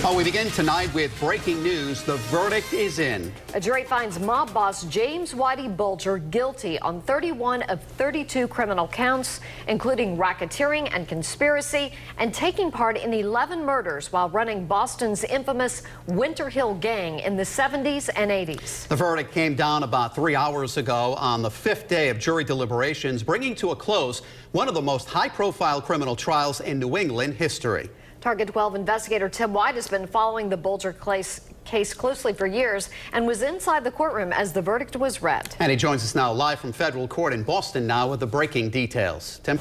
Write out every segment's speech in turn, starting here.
We begin tonight with breaking news. The verdict is in. A jury finds mob boss James Whitey Bulger guilty on 31 of 32 criminal counts, including racketeering and conspiracy, and taking part in 11 murders while running Boston's infamous Winter Hill gang in the 70s and 80s. The verdict came down about 3 hours ago on the fifth day of jury deliberations, bringing to a close one of the most high-profile criminal trials in New England history. Target 12 investigator Tim White has been following the Bulger case closely for years and was inside the courtroom as the verdict was read. And he joins us now live from federal court in Boston now with the breaking details. Tim?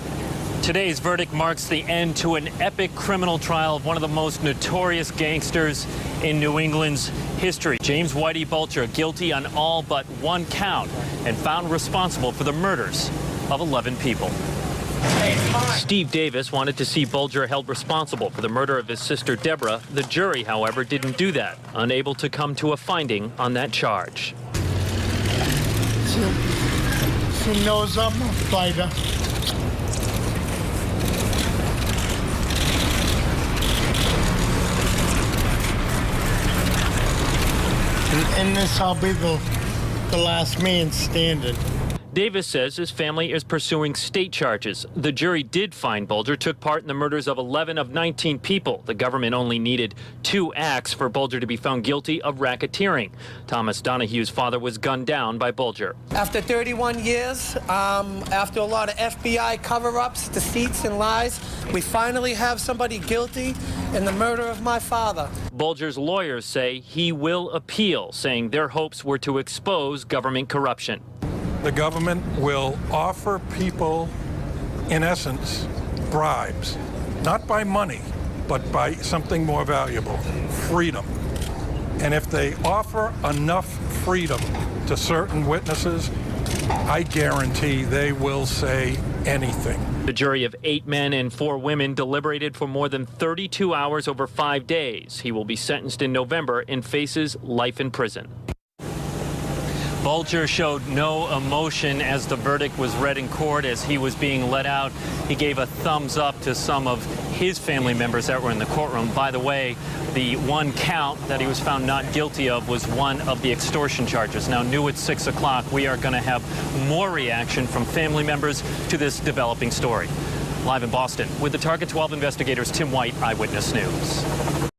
Today's verdict marks the end to an epic criminal trial of one of the most notorious gangsters in New England's history. James Whitey Bulger guilty on all but one count and found responsible for the murders of 11 people. Steve Davis wanted to see Bulger held responsible for the murder of his sister Deborah. The jury, however, didn't do that, unable to come to a finding on that charge. She knows I'm a fighter. And this will be the last man standing. Davis says his family is pursuing state charges. The jury did find Bulger took part in the murders of 11 of 19 people. The government only needed 2 acts for Bulger to be found guilty of racketeering. Thomas Donahue's father was gunned down by Bulger. After 31 years, after a lot of FBI cover-ups, deceits, and lies, we finally have somebody guilty in the murder of my father. Bulger's lawyers say he will appeal, saying their hopes were to expose government corruption. The government will offer people, in essence, bribes, not by money, but by something more valuable, freedom. And if they offer enough freedom to certain witnesses, I guarantee they will say anything. The jury of 8 men and 4 women deliberated for more than 32 hours over 5 days. He will be sentenced in November and faces life in prison. Bulger showed no emotion as the verdict was read in court. As he was being let out, he gave a thumbs up to some of his family members that were in the courtroom. By the way, the one count that he was found not guilty of was one of the extortion charges. Now, new at 6 o'clock, we are going to have more reaction from family members to this developing story. Live in Boston with the Target 12 investigators, Tim White, Eyewitness News.